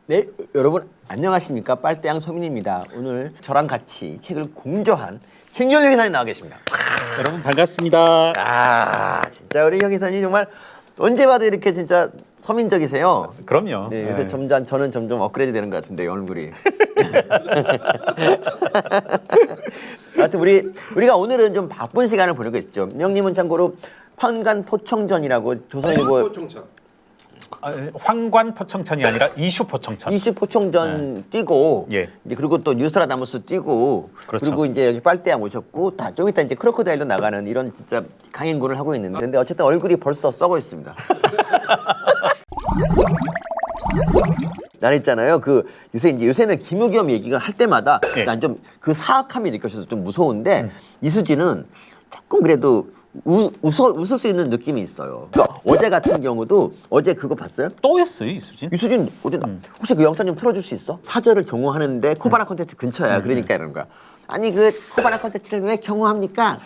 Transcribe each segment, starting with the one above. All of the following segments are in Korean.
네, 여러분 안녕하십니까? 빨대양 소민입니다. 오늘 저랑 같이 책을 공저한 김경렬 기사님 나와 계십니다. 여러분 반갑습니다. 진짜 우리 형 기사님 정말 언제 봐도 이렇게 진짜 서민적이세요. 그럼요. 네, 요새 저는 점점 업그레이드 되는 것 같은데 얼굴이. 하여튼 우리가 오늘은 좀 바쁜 시간을 보내고 있죠. 형님은 참고로 황간 포청전이라고 조선일보 황관 포청천이 아니라 이슈 포청천. 이슈 포청전 뛰고 예. 이제 그리고 또 뉴스라다무스 뛰고 그렇죠. 그리고 이제 여기 빨대양 오셨고 다 좀 이따 이제 크로커다일도 나가는 이런 진짜 강행군을 하고 있는데 근데 어쨌든 얼굴이 벌써 썩어 있습니다. 나는 있잖아요. 그 요새는 김우겸 얘기가 할 때마다 예. 난 좀 그 사악함이 느껴져서 좀 무서운데 이수지는 조금 그래도 웃을 수 있는 느낌이 있어요. 그러니까 어제 같은 경우도 어제 그거 봤어요? 또 했어요 이수진? 이수진 어제 혹시 그 영상 좀 틀어줄 수 있어? 사절을 경호하는데 코바나 콘텐츠 근처야. 그러니까 이러는 거야. 아니 그 코바나 콘텐츠를 왜 경호합니까?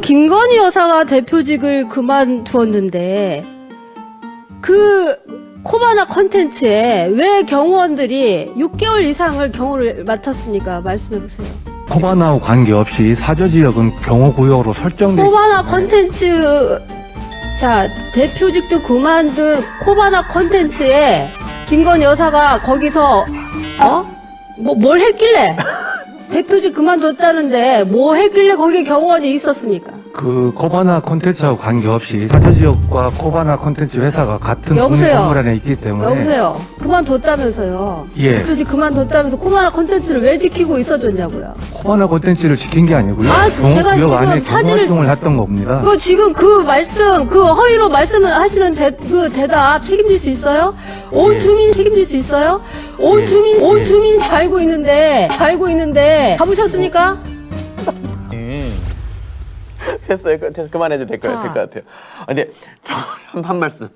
김건희 여사가 대표직을 그만두었는데 그 코바나 콘텐츠에 왜 경호원들이 6개월 이상을 경호를 맡았습니까? 말씀해보세요. 코바나와 관계없이 사저지역은 경호구역으로 설정돼 코바나 콘텐츠 자 대표직도 그만둔 코바나 콘텐츠에 김건희 여사가 거기서 뭘 했길래 대표직 그만뒀다는데 뭐 했길래 거기에 경호원이 있었습니까? 그 코바나 콘텐츠하고 관계없이 사저지역과 코바나 콘텐츠 회사가 같은 여보세요? 건물 안에 있기 때문에 여보세요. 그만뒀다면서요. 예. 대표직 그만뒀다면서 코바나 콘텐츠를 왜 지키고 있어줬냐고요. 코바나 콘텐츠를 지킨 게 아니고요. 제가 경호구역 안에 지금 사진을- 경호활동을 했던 겁니다. 그거 지금 그 말씀, 그 허위로 말씀하시는 그 대답 책임질 수 있어요? 온 예. 주민 책임질 수 있어요? 온 예. 주민 다 알고 있는데 가보셨습니까? 됐어요. 그만해도 될 것 자. 같아요. 근데 한 말씀.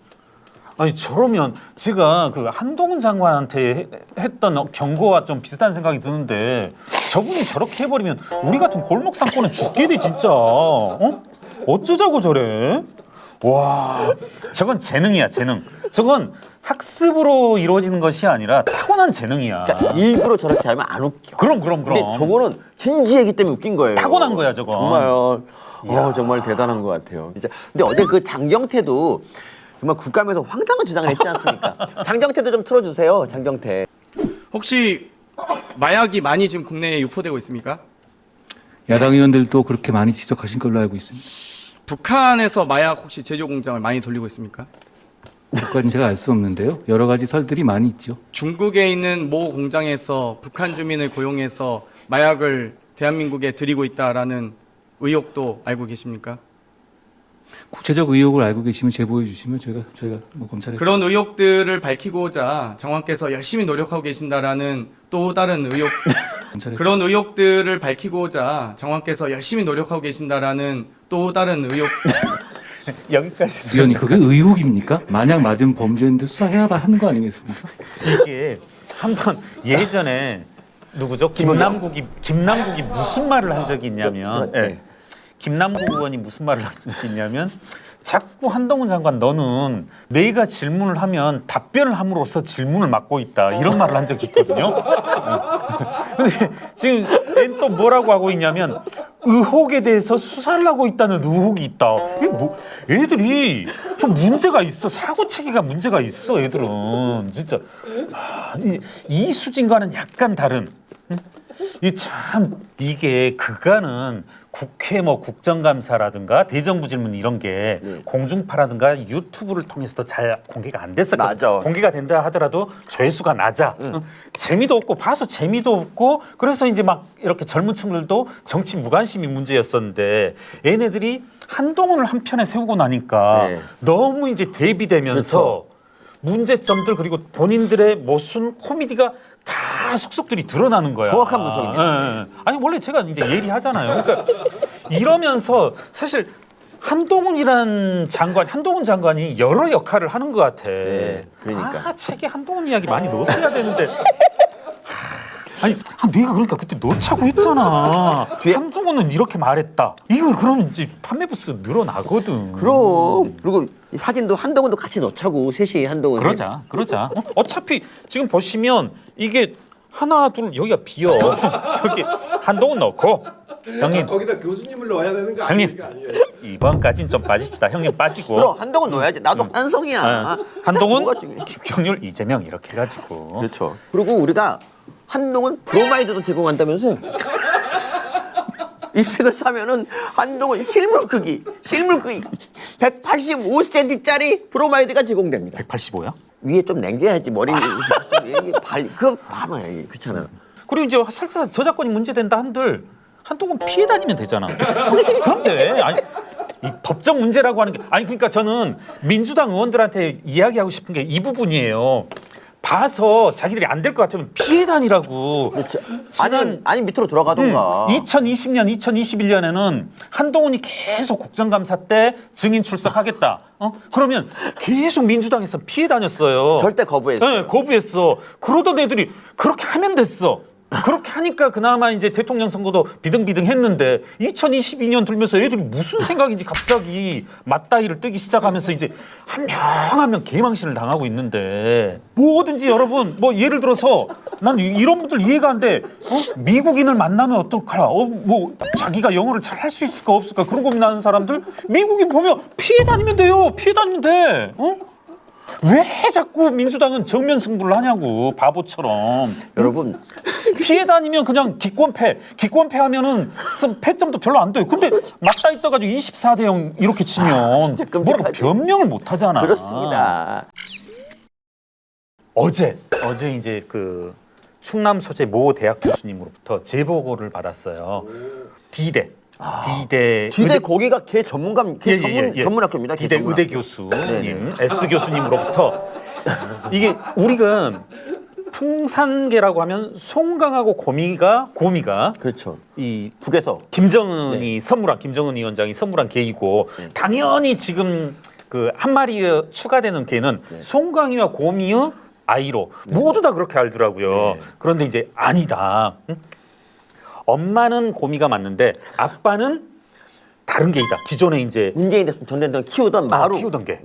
아니 저러면 제가 그 한동훈 장관한테 했던 경고와 좀 비슷한 생각이 드는데 저분이 저렇게 해버리면 우리 같은 골목 상권은 죽게 돼 진짜. 어쩌자고 저래? 와, 저건 재능이야 재능. 저건 학습으로 이루어지는 것이 아니라 타고난 재능이야. 그러니까 일부러 저렇게 하면 안 웃겨. 그럼. 근데 저거는 진지하기 때문에 웃긴 거예요. 타고난 거야, 저건. 정말요. 정말 대단한 것 같아요. 진짜. 근데 어제 그 장경태도 정말 국감에서 황당한 주장을 했지 않습니까? 장경태도 좀 틀어주세요. 장경태. 혹시 마약이 많이 지금 국내에 유포되고 있습니까? 야당 의원들도 그렇게 많이 지적하신 걸로 알고 있습니다. 북한에서 마약 혹시 제조 공장을 많이 돌리고 있습니까? 그건 제가 알 수 없는데요. 여러 가지 설들이 많이 있죠. 중국에 있는 모 공장에서 북한 주민을 고용해서 마약을 대한민국에 들이고 있다라는 의혹도 알고 계십니까? 구체적 의혹을 알고 계시면 제보해 주시면 저희가 뭐 검찰에 그런 의혹들을 밝히고자 장관께서 열심히 노력하고 계신다라는 또 다른 의혹 검찰에 그런 의혹들을 밝히고자 장관께서 열심히 노력하고 계신다라는 또 다른 의혹 여기까지. 위원님 그게 의혹입니까? 만약 맞은 범죄인데 수사해야 하는 거 아니겠습니까? 이게 한번 예전에 누구죠? 김남국이 무슨 말을 한 적이 있냐면, 네. 김남국 의원이 무슨 말을 한 적이 있냐면, 자꾸 한동훈 장관 너는 내가 질문을 하면 답변을 함으로써 질문을 막고 있다 이런 말을 한 적이 있거든요. 근데 지금 얘는 또 뭐라고 하고 있냐면 의혹에 대해서 수사를 하고 있다는 의혹이 있다. 이게 뭐 애들이 좀 문제가 있어. 사고 체계가 문제가 있어. 애들은 진짜 이 수준과는 약간 다른. 이게 그간은 국회 뭐 국정감사라든가 대정부 질문 이런 게 공중파라든가 유튜브를 통해서도 잘 공개가 안 됐었거든. 맞아. 공개가 된다 하더라도 조회수가 낮아. 재미도 없고 봐서 재미도 없고 그래서 이제 막 이렇게 젊은 층들도 정치 무관심이 문제였었는데 얘네들이 한동훈을 한편에 세우고 나니까 네. 너무 이제 대비되면서 그렇죠. 문제점들 그리고 본인들의 모순 코미디가 다 속속들이 드러나는 거야. 정확한 분석입니다. 예. 아니 원래 제가 이제 예리하잖아요. 그러니까 이러면서 사실 한동훈 장관이 여러 역할을 하는 것 같아. 네, 그러니까. 책에 한동훈 이야기 많이 넣었어야 되는데. 아니 내가 그러니까 그때 넣자고 했잖아. 한동훈은 이렇게 말했다. 이거 그러면 이제 판매 부스 늘어나거든. 그럼 그리고 이 사진도 한동훈도 같이 넣자고 셋이 한동훈. 그러자. 어차피 지금 보시면 이게 하나 둘 여기가 비어. 여기 한동훈 넣고 형님 거기다 교수님을 넣어야 되는 거 형님 아니에요? 이번까지는 좀 빠집시다. 형님 빠지고. 그럼 한동훈 넣어야지. 나도 한성이야. 한동훈, 뭐가 중요해? 김경률, 이재명 이렇게 해가지고. 그렇죠. 그리고 우리가 한동훈 브로마이드도 제공한다면서요? 이 책을 사면은 한동훈 실물 크기 185cm짜리 브로마이드가 제공됩니다. 185야? 위에 좀 남겨야지 머리를 그거 봐봐 그렇잖아. 그리고 이제 설사 저작권이 문제된다 한들 한동훈 피해 다니면 되잖아. 그런데 아니 이 법적 문제라고 하는 게 아니 그러니까 저는 민주당 의원들한테 이야기하고 싶은 게 이 부분이에요. 봐서 자기들이 안 될 것 같으면 피해 다니라고. 그렇죠. 지난 아니 밑으로 들어가던가. 2020년, 2021년에는 한동훈이 계속 국정감사 때 증인 출석하겠다. 그러면 계속 민주당에서 피해 다녔어요. 절대 거부했어요. 네, 거부했어. 그러던 애들이 그렇게 하면 됐어. 그렇게 하니까 그나마 이제 대통령 선거도 비등비등했는데 2022년 들면서 애들이 무슨 생각인지 갑자기 맞다이를 뜨기 시작하면서 이제 한 명 한 명 개망신을 당하고 있는데 뭐든지 여러분 뭐 예를 들어서 난 이런 분들 이해가 안 돼. 미국인을 만나면 어떨까? 뭐 자기가 영어를 잘 할 수 있을까 없을까 그런 고민하는 사람들 미국인 보면 피해 다니면 돼요. 피해 다니면 돼. 왜 자꾸 민주당은 정면 승부를 하냐고 바보처럼. 여러분 피해 다니면 그냥 기권패 하면은 패점도 별로 안 돼요. 근데 맞다 있다가지고 24대 0 이렇게 치면 진짜 뭐라고 끔찍하지. 변명을 못 하잖아. 그렇습니다. 어제 이제 그 충남 소재 모 대학 교수님으로부터 제보고를 받았어요. D대 디대 거기가 걔 전문가 전문 학교입니다. D대 전문 의대 학교. 교수님 S 교수님으로부터 이게 우리가 풍산계라고 하면 송강하고 고미가 그렇죠. 이 북에서 김정은이 선물한 김정은 위원장이 선물한 개이고 당연히 지금 그 한 마리 추가되는 개는 송강이와 고미의 아이로 모두 다 그렇게 알더라고요. 그런데 이제 아니다. 응? 엄마는 고미가 맞는데 아빠는 다른 개이다. 기존에 이제 문재인 전 대통령 키우던 마루. 키우던 개.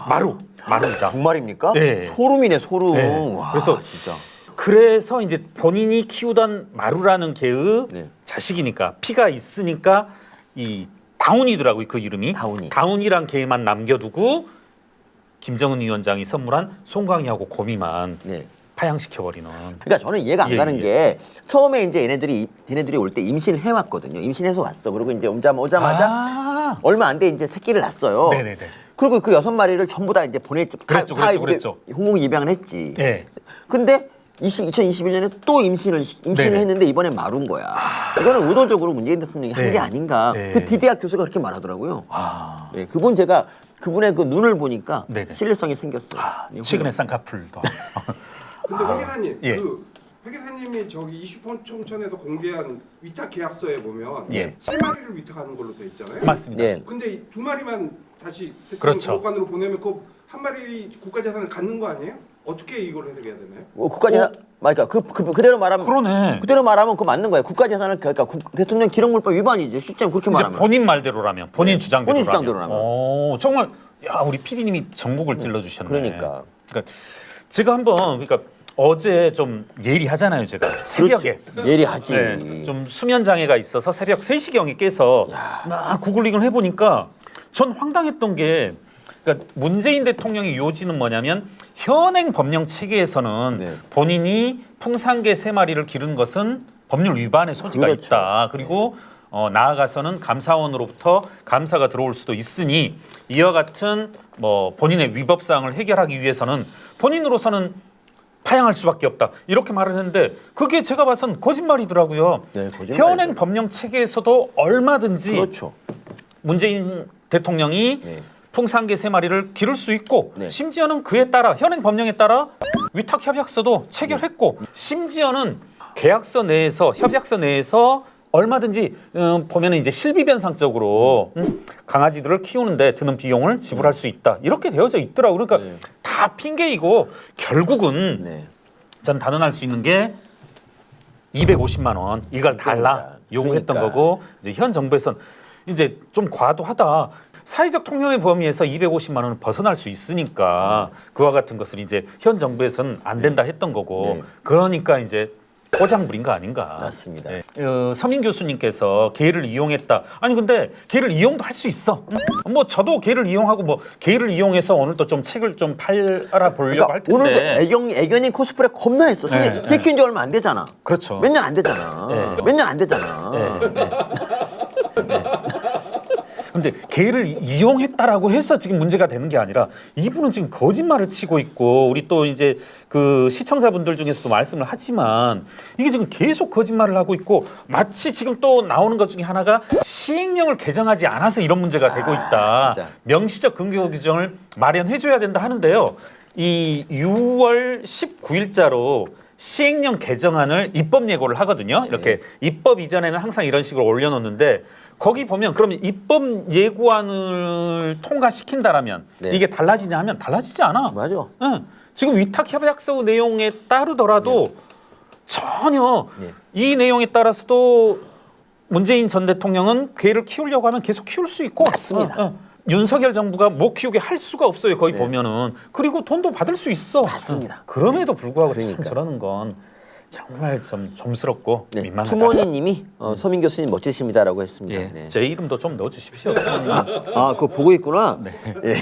마루. 마루이다. 정말입니까? 네. 소름이네 소름. 네. 와, 그래서 진짜. 그래서 이제 본인이 키우던 마루라는 개의 네. 자식이니까 피가 있으니까 이 다운이더라고요. 그 이름이. 다운이란 개만 남겨두고 김정은 위원장이 선물한 송강이하고 고미만 네. 파양시켜버리는. 그러니까 저는 이해가 안 가는 게 처음에 이제 얘네들이 올 때 임신을 해왔거든요. 임신해서 왔어. 그리고 이제 오자마자 얼마 안 돼 이제 새끼를 낳았어요. 네네네. 그리고 그 6마리를 전부 다 이제 보냈죠. 그랬죠. 홍콩 입양을 했지. 네. 근데 2021년에 또 임신을 네네. 했는데 이번엔 마루인 거야. 이거는 의도적으로 문재인 대통령이 한 게 아닌가. 네. 그 디대학 교수가 그렇게 말하더라고요. 네, 그분의 그 눈을 보니까 네네. 신뢰성이 생겼어요. 최근에 쌍꺼풀도. 근데 회 기사님, 예. 회 기사님이 저기 이슈청천에서 공개한 위탁 계약서에 보면 예. 3마리를 위탁하는 걸로 돼 있잖아요. 맞습니다. 네. 근데 이 2마리만 다시 그렇죠. 대통령관으로 보내면 그 한 마리 국가재산을 갖는 거 아니에요? 어떻게 이걸 해석해야 되나요? 국가재산, 그러니까 그대로 말하면 그러네. 그대로 말하면 그거 맞는 거예요. 국가재산을 그러니까 대통령 기록물법 위반이지. 실제 그렇게 이제 말하면. 본인 말대로라면, 본인 주장대로라면. 본인 주장대로라면. 오, 정말 야 우리 PD님이 전곡을 찔러주셨네. 그러니까. 제가 한번 그러니까 어제 좀 예리하잖아요, 제가 새벽에. 그렇지. 예리하지. 네, 좀 수면 장애가 있어서 새벽 3시경에 깨서 막 구글링을 해보니까 전 황당했던 게 그러니까 문재인 대통령의 요지는 뭐냐면 현행 법령 체계에서는 네. 본인이 풍산개 3마리를 기른 것은 법률 위반의 소지가 그렇죠. 있다. 그리고 나아가서는 감사원으로부터 감사가 들어올 수도 있으니 이와 같은 뭐 본인의 위법 사항을 해결하기 위해서는 본인으로서는 파양할 수밖에 없다. 이렇게 말을 했는데 그게 제가 봐선 거짓말이더라고요. 네, 거짓말이죠. 현행 법령 체계에서도 얼마든지 그렇죠. 문재인 대통령이 네. 풍산개 3마리를 기를 수 있고 네. 심지어는 그에 따라 현행 법령에 따라 위탁 협약서도 체결했고 심지어는 계약서 내에서 협약서 내에서 얼마든지 보면은 이제 실비변상적으로 강아지들을 키우는데 드는 비용을 지불할 수 있다 이렇게 되어져 있더라고. 그러니까 네. 다 핑계이고 결국은 네. 전 단언할 수 있는 게 250만 원 이걸 달라 그러니까. 요구했던 그러니까. 거고 이제 현 정부에선 이제 좀 과도하다. 사회적 통념의 범위에서 250만 원은 벗어날 수 있으니까 그와 같은 것을 이제 현 정부에서는 안 된다 했던 거고 네. 그러니까 이제 꼬장 부린 거 아닌가. 맞습니다. 서민 교수님께서 개를 이용했다. 아니 근데 개를 이용도 할 수 있어. 응? 뭐 저도 개를 이용하고 뭐 개를 이용해서 오늘 또 좀 책을 좀 팔아 보려고 할 텐데. 오늘도 애견인 코스프레 겁나 했어. 사실 개 키운 지 얼마 안 되잖아. 그렇죠. 몇 년 안 되잖아. 네. 몇 년 안 되잖아. 근데 개를 이용했다라고 해서 지금 문제가 되는 게 아니라 이분은 지금 거짓말을 치고 있고 우리 또 이제 그 시청자분들 중에서도 말씀을 하지만 이게 지금 계속 거짓말을 하고 있고 마치 지금 또 나오는 것 중에 하나가 시행령을 개정하지 않아서 이런 문제가 되고 있다. 진짜. 명시적 근거 규정을 마련해줘야 된다 하는데요. 이 6월 19일자로 시행령 개정안을 입법 예고를 하거든요. 이렇게 입법 이전에는 항상 이런 식으로 올려놓는데 거기 보면 그러면 입법 예고안을 통과시킨다라면 이게 달라지냐 하면 달라지지 않아. 맞아. 응. 지금 위탁협약서 내용에 따르더라도 전혀 이 내용에 따라서도 문재인 전 대통령은 개를 키우려고 하면 계속 키울 수 있고 맞습니다. 윤석열 정부가 못 키우게 할 수가 없어요. 거기 보면은. 그리고 돈도 받을 수 있어. 맞습니다. 그럼에도 불구하고 그러니까. 참 저러는 건 정말 좀 점스럽고 네. 민망하다. 투머니님이 서민 교수님 멋지십니다라고 했습니다. 예. 네. 제 이름도 좀 넣어주십시오. 아, 그거 보고 있구나. 예.